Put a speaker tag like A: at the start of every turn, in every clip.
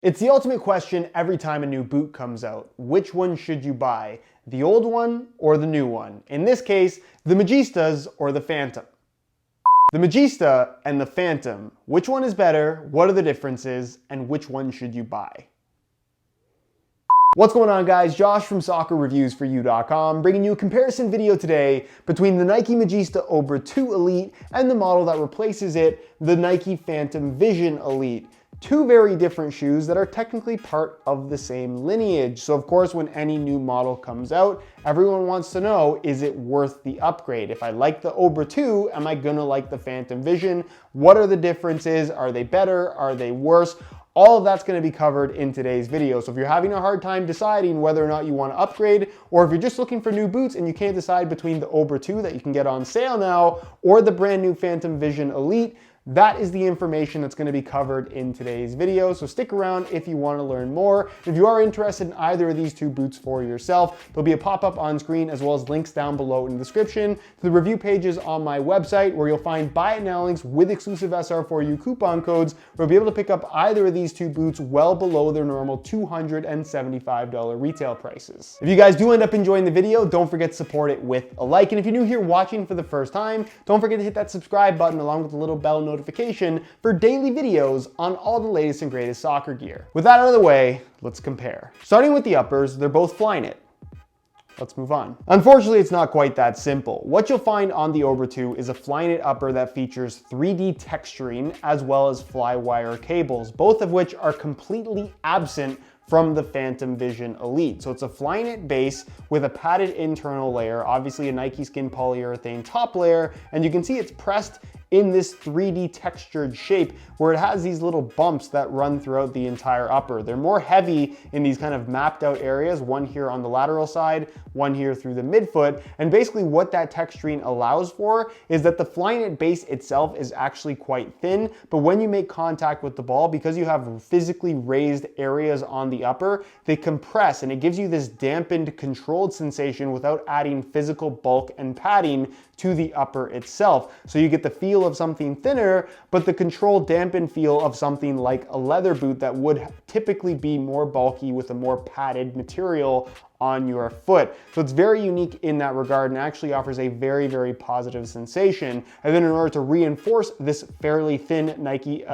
A: It's the ultimate question every time a new boot comes out. Which one should you buy? The old one or the new one? In this case, the Magistas or the Phantom. The Magista and the Phantom. Which one is better? What are the differences? And which one should you buy? What's going on, guys? Josh from soccerreviewsforyou.com bringing you a comparison video today between the Nike Magista Obra 2 Elite and the model that replaces it, the Nike Phantom Vision Elite. Two very different shoes that are technically part of the same lineage. So of course, when any new model comes out, everyone wants to know, is it worth the upgrade? If I like the Obra 2, am I gonna like the Phantom Vision? What are the differences? Are they better? Are they worse? All of that's going to be covered in today's video. So if you're having a hard time deciding whether or not you want to upgrade, or if you're just looking for new boots and you can't decide between the Obra 2 that you can get on sale now, or the brand new Phantom Vision Elite, that is the information that's going to be covered in today's video. So stick around if you want to learn more. If you are interested in either of these two boots for yourself, there'll be a pop-up on screen as well as links down below in the description to the review pages on my website where you'll find buy it now links with exclusive SR4U coupon codes where you'll be able to pick up either of these two boots well below their normal $275 retail prices. If you guys do end up enjoying the video, don't forget to support it with a like. And if you're new here watching for the first time, don't forget to hit that subscribe button along with the little bell notification for daily videos on all the latest and greatest soccer gear. With that out of the way, let's compare. Starting with the uppers, they're both Flyknit. Let's move on. Unfortunately, it's not quite that simple. What you'll find on the Obra 2 is a Flyknit upper that features 3D texturing as well as Flywire cables, both of which are completely absent from the Phantom Vision Elite. So it's a Flyknit base with a padded internal layer, obviously a Nike Skin polyurethane top layer, and you can see it's pressed in this 3D textured shape where it has these little bumps that run throughout the entire upper. They're more heavy in these kind of mapped out areas, one here on the lateral side, one here through the midfoot, and basically what that texturing allows for is that the Flyknit base itself is actually quite thin, but when you make contact with the ball, because you have physically raised areas on the upper, they compress and it gives you this dampened, controlled sensation without adding physical bulk and padding to the upper itself. So you get the feel of something thinner, but the controlled dampened feel of something like a leather boot that would typically be more bulky with a more padded material on your foot. So it's very unique in that regard and actually offers a very, very positive sensation. And then in order to reinforce this fairly thin Nike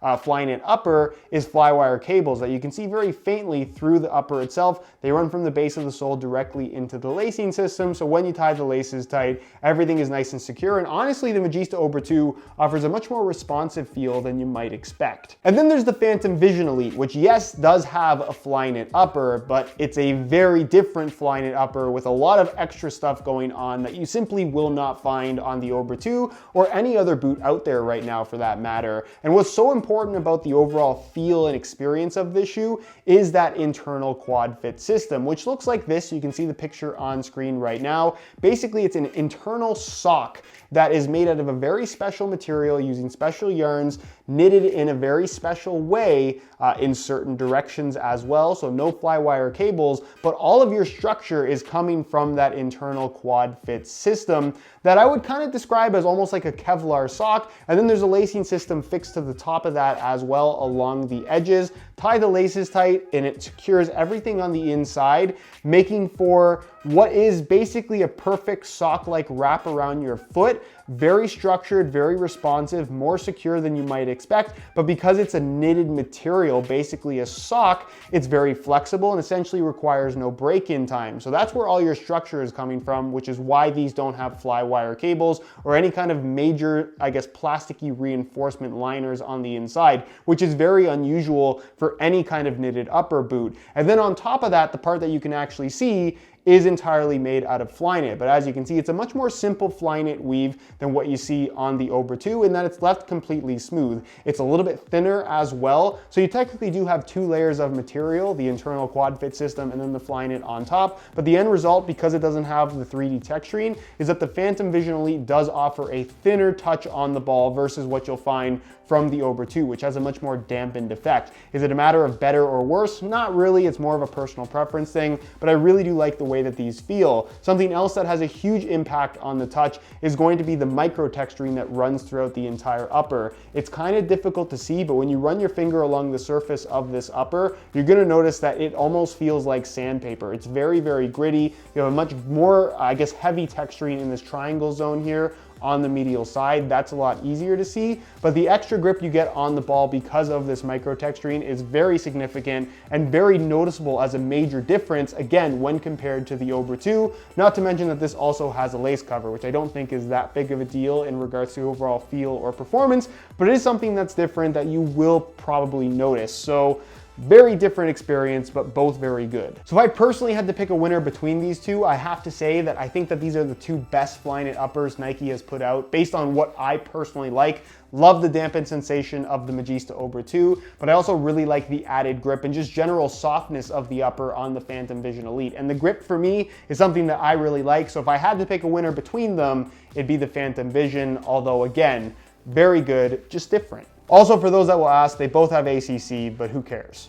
A: Flyknit upper is Flywire cables that you can see very faintly through the upper itself. They run from the base of the sole directly into the lacing system. So when you tie the laces tight, everything is nice and secure. And honestly, the Magista Obra 2 offers a much more responsive feel than you might expect. And then there's the Phantom Vision Elite, which yes, does have a Flyknit upper, but it's a very different Flyknit upper with a lot of extra stuff going on that you simply will not find on the Obra 2 or any other boot out there right now for that matter. And what's so important about the overall feel and experience of this shoe is that internal quad fit system, which looks like this. You can see the picture on screen right now. Basically, it's an internal sock that is made out of a very special material using special yarns, knitted in a very special way in certain directions as well. So no Flywire cables, but all of your structure is coming from that internal quad fit system that I would kind of describe as almost like a Kevlar sock. And then there's a lacing system fixed to the top of that as well along the edges. Tie the laces tight and it secures everything on the inside, making for what is basically a perfect sock-like wrap around your foot. Very structured, very responsive, more secure than you might expect, but because it's a knitted material, basically a sock, it's very flexible and essentially requires no break-in time. So that's where all your structure is coming from, which is why these don't have Flywire cables or any kind of major, I guess, plasticky reinforcement liners on the inside, which is very unusual for any kind of knitted upper boot. And then on top of that, the part that you can actually see is entirely made out of Flyknit. But as you can see, it's a much more simple Flyknit weave than what you see on the Obra 2 in that it's left completely smooth. It's a little bit thinner as well. So you technically do have two layers of material, the internal quad fit system and then the Flyknit on top. But the end result, because it doesn't have the 3D texturing, is that the Phantom Vision Elite does offer a thinner touch on the ball versus what you'll find from the Obra 2, which has a much more dampened effect. Is it a matter of better or worse? Not really, it's more of a personal preference thing, but I really do like the way way that these feel. Something else that has a huge impact on the touch is going to be the micro texturing that runs throughout the entire upper. It's kind of difficult to see, but when you run your finger along the surface of this upper, you're going to notice that it almost feels like sandpaper. It's very, very gritty. You have a much more, I guess, heavy texturing in this triangle zone here on the medial side. That's a lot easier to see, but the extra grip you get on the ball because of this micro texturing is very significant and very noticeable as a major difference, again, when compared to the Obra 2, not to mention that this also has a lace cover, which I don't think is that big of a deal in regards to overall feel or performance, but it is something that's different that you will probably notice. So very different experience, but both very good. So if I personally had to pick a winner between these two, I have to say that I think that these are the two best Flyknit uppers Nike has put out based on what I personally like. Love the dampened sensation of the Magista Obra 2, but I also really like the added grip and just general softness of the upper on the Phantom Vision Elite. And the grip for me is something that I really like. So if I had to pick a winner between them, it'd be the Phantom Vision, although again, very good, just different. Also, for those that will ask, they both have ACC, but who cares?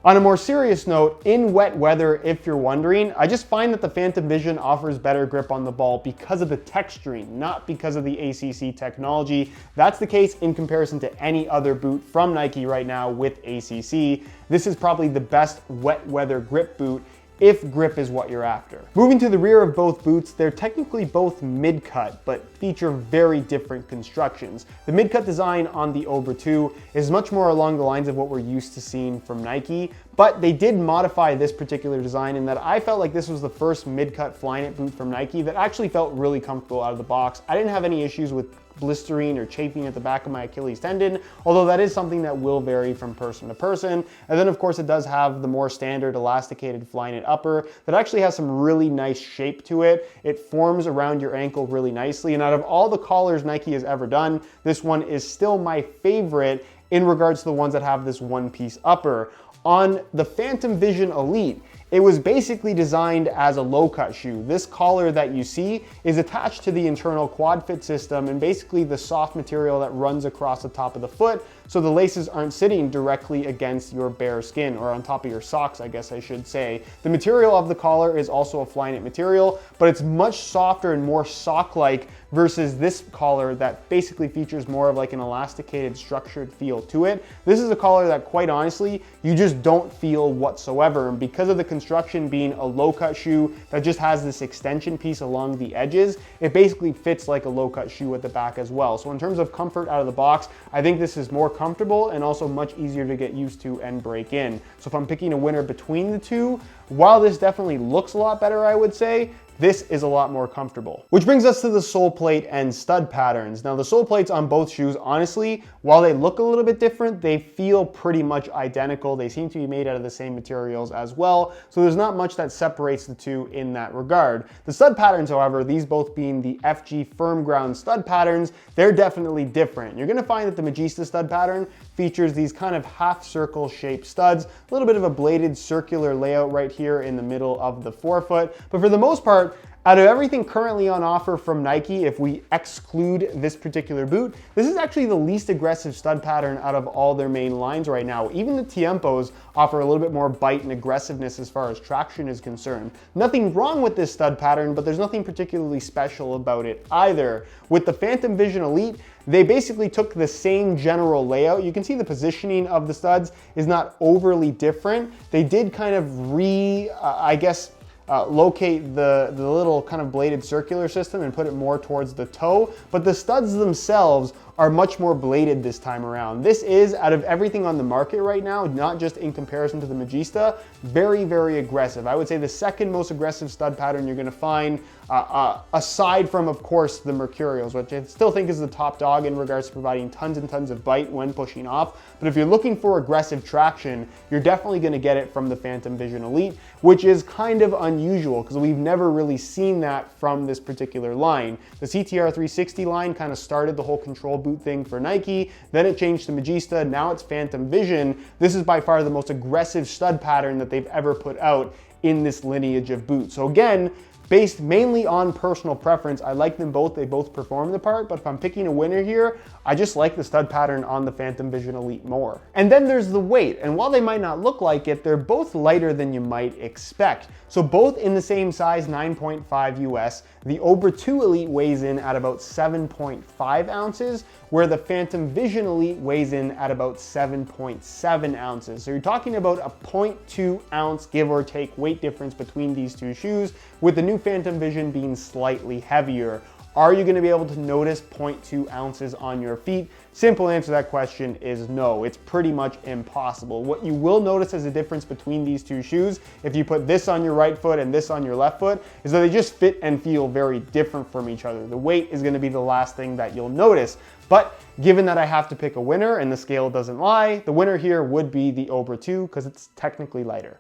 A: On a more serious note, in wet weather, if you're wondering, I just find that the Phantom Vision offers better grip on the ball because of the texturing, not because of the ACC technology. That's the case in comparison to any other boot from Nike right now with ACC. This is probably the best wet weather grip boot if grip is what you're after. Moving to the rear of both boots, they're technically both mid-cut, but feature very different constructions. The mid-cut design on the Obra 2 is much more along the lines of what we're used to seeing from Nike, but they did modify this particular design in that I felt like this was the first mid-cut Flyknit boot from Nike that actually felt really comfortable out of the box. I didn't have any issues with blistering or chafing at the back of my Achilles tendon, although that is something that will vary from person to person. And then of course it does have the more standard elasticated Flyknit upper that actually has some really nice shape to it. It forms around your ankle really nicely, and out of all the collars Nike has ever done, this one is still my favorite in regards to the ones that have this one-piece upper. On the Phantom Vision Elite, it was basically designed as a low-cut shoe. This collar that you see is attached to the internal quad fit system and basically the soft material that runs across the top of the foot, so the laces aren't sitting directly against your bare skin, or on top of your socks, I guess I should say. The material of the collar is also a Flyknit material, but it's much softer and more sock-like versus this collar that basically features more of like an elasticated, structured feel to it. This is a collar that, quite honestly, you just don't feel whatsoever, and because of the construction being a low-cut shoe that just has this extension piece along the edges, it basically fits like a low-cut shoe at the back as well. So in terms of comfort out of the box, I think this is more comfortable and also much easier to get used to and break in. So if I'm picking a winner between the two, while this definitely looks a lot better, I would say, this is a lot more comfortable. Which brings us to the sole plate and stud patterns. Now the sole plates on both shoes, honestly, while they look a little bit different, they feel pretty much identical. They seem to be made out of the same materials as well, so there's not much that separates the two in that regard. The stud patterns, however, these both being the FG firm ground stud patterns, they're definitely different. You're gonna find that the Magista stud pattern features these kind of half circle shaped studs, a little bit of a bladed circular layout right here in the middle of the forefoot, but for the most part, out of everything currently on offer from Nike, if we exclude this particular boot, this is actually the least aggressive stud pattern out of all their main lines right now. Even the Tiempos offer a little bit more bite and aggressiveness as far as traction is concerned. Nothing wrong with this stud pattern, but there's nothing particularly special about it either. With the Phantom Vision Elite, they basically took the same general layout. You can see the positioning of the studs is not overly different. They did kind of locate the little kind of bladed circular system and put it more towards the toe, but the studs themselves are much more bladed this time around. This is, out of everything on the market right now, not just in comparison to the Magista, very, very aggressive. I would say the second most aggressive stud pattern you're gonna find, aside from, of course, the Mercurials, which I still think is the top dog in regards to providing tons and tons of bite when pushing off. But if you're looking for aggressive traction, you're definitely gonna get it from the Phantom Vision Elite, which is kind of unusual because we've never really seen that from this particular line. The CTR 360 line kind of started the whole control boot thing for Nike, then it changed to Magista, now it's Phantom Vision. This is by far the most aggressive stud pattern that they've ever put out in this lineage of boots. So again, Based mainly on personal preference, I like them both. They both perform the part, but if I'm picking a winner here, I just like the stud pattern on the Phantom Vision Elite more. And then there's the weight, and while they might not look like it, they're both lighter than you might expect. So both in the same size, 9.5 US, the Obra 2 Elite weighs in at about 7.5 ounces, where the Phantom Vision Elite weighs in at about 7.7 ounces. So you're talking about a 0.2 ounce give or take weight difference between these two shoes, with the new Phantom Vision being slightly heavier. Are you going to be able to notice 0.2 ounces on your feet? Simple answer to that question is no. It's pretty much impossible. What you will notice as a difference between these two shoes, if you put this on your right foot and this on your left foot, is that they just fit and feel very different from each other. The weight is going to be the last thing that you'll notice. But given that I have to pick a winner and the scale doesn't lie, the winner here would be the Obra 2 because it's technically lighter.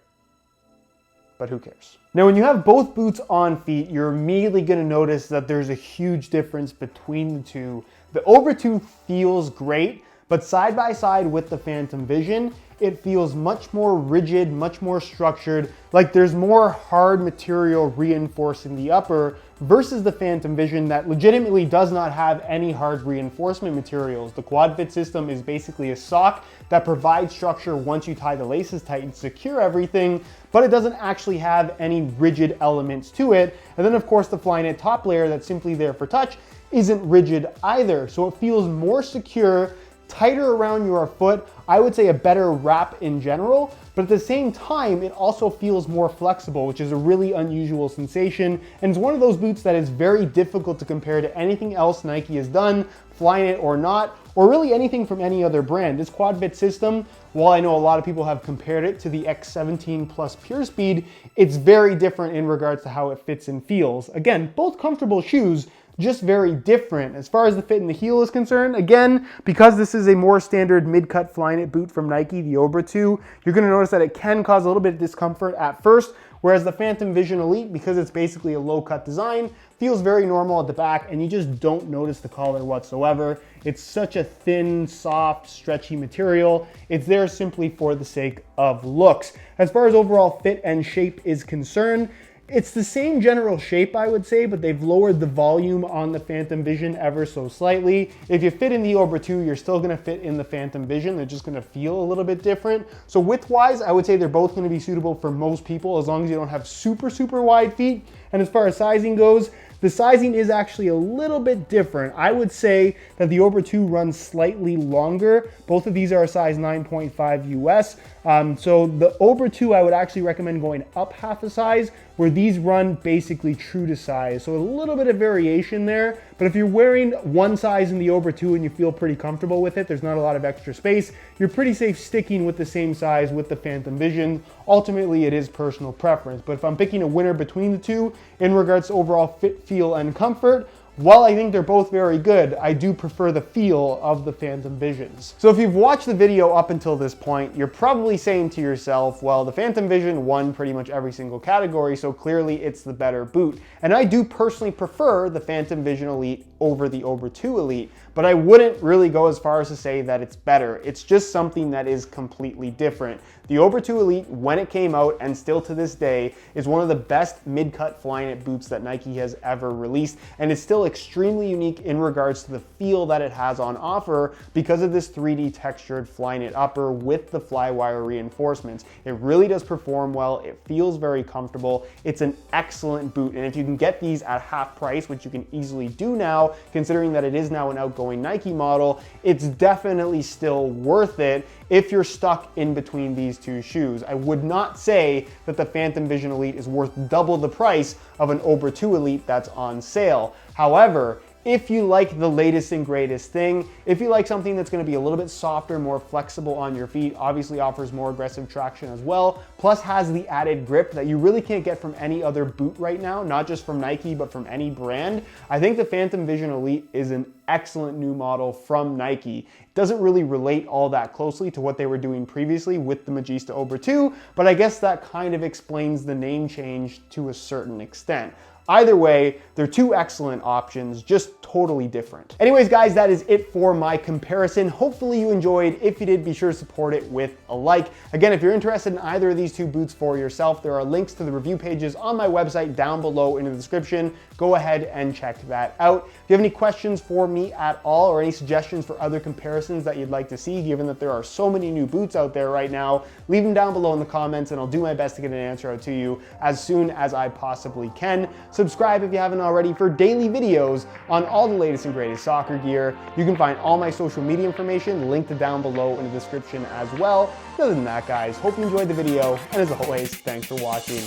A: But who cares? Now, when you have both boots on feet, you're immediately going to notice that there's a huge difference between the two. The Obra 2 feels great, but side by side with the Phantom Vision, it feels much more rigid, much more structured, like there's more hard material reinforcing the upper versus the Phantom Vision that legitimately does not have any hard reinforcement materials. The quad fit system is basically a sock that provides structure once you tie the laces tight and secure everything, but it doesn't actually have any rigid elements to it. And then of course the Flyknit top layer that's simply there for touch isn't rigid either. So it feels more secure, tighter around your foot, I would say a better wrap in general, but at the same time, it also feels more flexible, which is a really unusual sensation. And it's one of those boots that is very difficult to compare to anything else Nike has done, Flyknit or not, or really anything from any other brand. This quad fit system, while I know a lot of people have compared it to the X17 Plus Pure Speed, it's very different in regards to how it fits and feels. Again, both comfortable shoes, just very different. As far as the fit in the heel is concerned, again, because this is a more standard mid-cut Flyknit boot from Nike, the Obra 2, you're gonna notice that it can cause a little bit of discomfort at first, whereas the Phantom Vision Elite, because it's basically a low-cut design, feels very normal at the back, and you just don't notice the collar whatsoever. It's such a thin, soft, stretchy material. It's there simply for the sake of looks. As far as overall fit and shape is concerned, it's the same general shape, I would say, but they've lowered the volume on the Phantom Vision ever so slightly. If you fit in the Obra 2, you're still gonna fit in the Phantom Vision. They're just gonna feel a little bit different. So width-wise, I would say they're both gonna be suitable for most people as long as you don't have super, super wide feet. And as far as sizing goes, the sizing is actually a little bit different. I would say that the Obra 2 runs slightly longer. Both of these are a size 9.5 US. So the Obra 2, I would actually recommend going up half a size, where these run basically true to size. So a little bit of variation there, but if you're wearing one size in the Obra 2 and you feel pretty comfortable with it, there's not a lot of extra space, you're pretty safe sticking with the same size with the Phantom Vision. Ultimately, it is personal preference, but if I'm picking a winner between the two in regards to overall fit, feel, and comfort, while I think they're both very good, I do prefer the feel of the Phantom Visions. So if you've watched the video up until this point, you're probably saying to yourself, well, the Phantom Vision won pretty much every single category, so clearly it's the better boot. And I do personally prefer the Phantom Vision Elite over the Obra 2 Elite, but I wouldn't really go as far as to say that it's better. It's just something that is completely different. The Obra 2 Elite, when it came out, and still to this day, is one of the best mid-cut Flyknit boots that Nike has ever released, and it's still extremely unique in regards to the feel that it has on offer because of this 3D textured Flyknit upper with the Flywire reinforcements. It really does perform well. It feels very comfortable. It's an excellent boot, and if you can get these at half price, which you can easily do now, considering that it is now an outgoing Nike model, it's definitely still worth it if you're stuck in between these two shoes. I would not say that the Phantom Vision Elite is worth double the price of an Obra 2 Elite that's on sale. However, if you like the latest and greatest thing, if you like something that's going to be a little bit softer, more flexible on your feet, obviously offers more aggressive traction as well, plus has the added grip that you really can't get from any other boot right now, not just from Nike, but from any brand, I think the Phantom Vision Elite is an excellent new model from Nike. It doesn't really relate all that closely to what they were doing previously with the Magista Obra 2, but I guess that kind of explains the name change to a certain extent. Either way, they're two excellent options, just totally different. Anyways, guys, that is it for my comparison. Hopefully you enjoyed. If you did, be sure to support it with a like. Again, if you're interested in either of these two boots for yourself, there are links to the review pages on my website down below in the description. Go ahead and check that out. If you have any questions for me at all, or any suggestions for other comparisons that you'd like to see, given that there are so many new boots out there right now, leave them down below in the comments and I'll do my best to get an answer out to you as soon as I possibly can. Subscribe if you haven't already for daily videos on all the latest and greatest soccer gear. You can find all my social media information linked down below in the description as well. Other than that, guys, hope you enjoyed the video, and as always, thanks for watching.